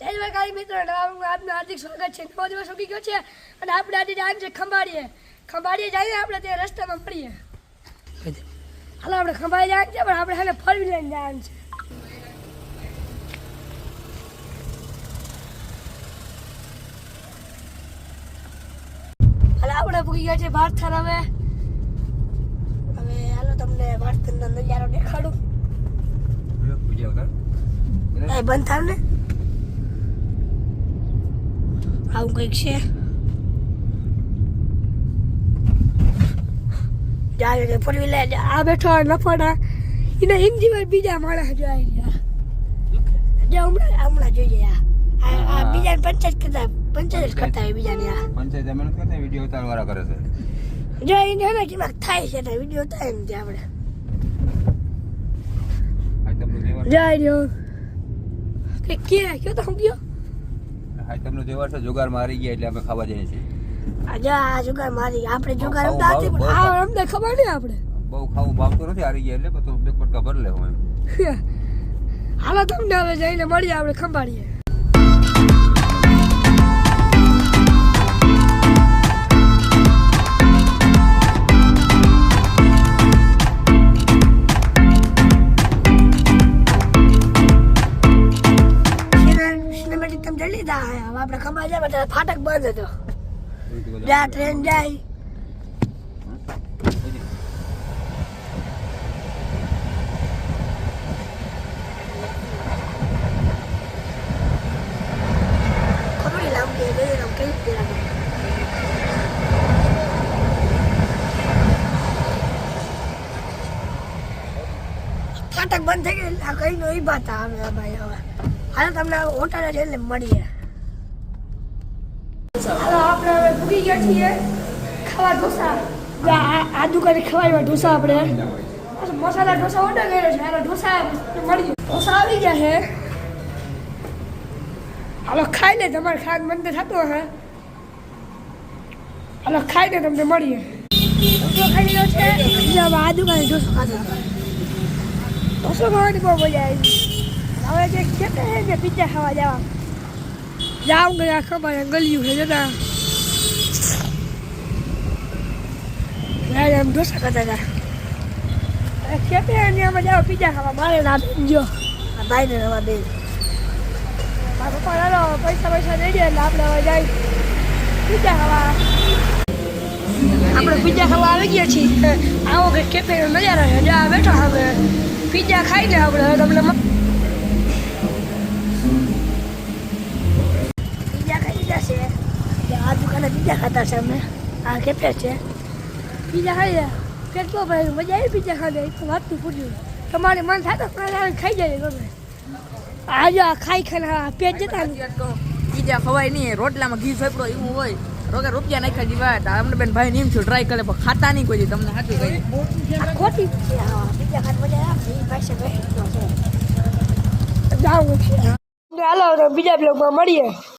જય કાળી મિત્રો, આપનું હાર્દિક સ્વાગત છે. નવો દિવસ ઉગી ગયો છે અને આપણે આજે જવાનું છે ખંભાળીએ જઈએ. આપણે ત્યાં રસ્તામાં મળીએ. હાલો આપણે ખંભાળી જવાનું છે, પણ આપણે હાલે ફોર વ્હીલર લઈને જવાનું છે. હાલો આપણે પૂગી ગયા છે ભારથર. હવે હાલો તમને ભારથરનો નજારો દેખાડું. બંધ થાવ ને, આવું કંઈક છે. જાય ફોર વ્હીલર આ બેઠો લફડા એને હિન્દીમાં બીજા માણસ જોઈ રહ્યા. હમણાં જોઈએ આ બીજાને પંચાયત કરતા હોય બીજાને. પંચાયત જમીન કરતા વિડીયો ઉતારવાળા કરે છે. જો એને હે ને કિંમત થાય છે તો વિડીયો થાય ને આપણે જાય રહ્યો કે કયો તો હું ગયો. હા તમને જેવા છે જુગાર મારી ગયા એટલે અમે ખાવા જઈએ છીએ. આજે આ જુગાર મારી આપણે જુગાર રમતા હતી પણ આ અમને ખબર નહીં. આપણે બહુ ખાવું ભાવતું નથી હારી ગયા એટલે તો બે પટકા ભરી લેવું એમ. હાલો તમને હવે જઈને મળીએ આપણે ખંભાળીએ. આપણે ખબર જાય બધા ફાટક બંધ હતો. જ્યાં ટ્રેન જાય ખબર લાગે ફાટક બંધ થઈ ગયું. આ કઈ નો ઈ બાત આવે ભાઈ. હવે હાલ તમને હોટલ જઈને મળીએ. હાલો આપણે હવે ભૂગી ગયા છીએ ખાવા ઢોસા. આ દુકાને ખવાય ઢોસા. આપણે મસાલા ઢોસા ઓર્ડર કર્યો છે. હાલો ઢોસા મળી ઢોસા આવી ગયા છે. હાલો ખાઈ લે, તમારે ખાવાનું મન તો થતું હશે. હાલો ખાઈ લે, તમને મળીએ. ઢોસો ખાઈ લીધો છે. આ દુકાને ઢોસો ખાધો. ઢોસો ખાવાની બહુ મજા આવી. હવે જે કહેતા છે કે પિઝા ખાવા જવા જાઉં ગયા ખબર ગલ્યું છે જતા એમ ઢોસા ખાતા હતા. ખેપે અમે જાઓ પિઝા ખાવા. મારે ના બેન જો આ ભાઈને રવા બેન મારા પપ્પા ચાલો પૈસા દઈ દે એટલે આપણે હવે જાય પિઝા ખાવા. આપણે પિઝા ખાવા આવી ગયા છીએ. આવો કે કેફે નજારો છે. જ્યાં બેઠો હવે પિઝા ખાઈને આપણે તમને આ દુકાને પિઝા ખાતા છે. અમે આ કેફે છે. પિઝા ખાઈ પેટ બહુ ભાઈ મજા આવી પિઝા ખાને. એક વાતનું પૂછ્યું તમારે મન થાય તો ખાઈ જાય તમે. આજે ખાઈ પેટ જતા પિઝા ખવાય નહીં. રોટલામાં ઘી ફેફડો એવું હોય રોગે રૂપિયા નાખી દીવા. અમને બેન ભાઈ નીમ છું ટ્રાય કરે પણ ખાતા નહીં કોઈ. તમને સાચું કહી ખોટી પિઝા ખાને મજા આવે. પાસે જાઉં છે. હાલો બીજા બ્લોગમાં મળીએ.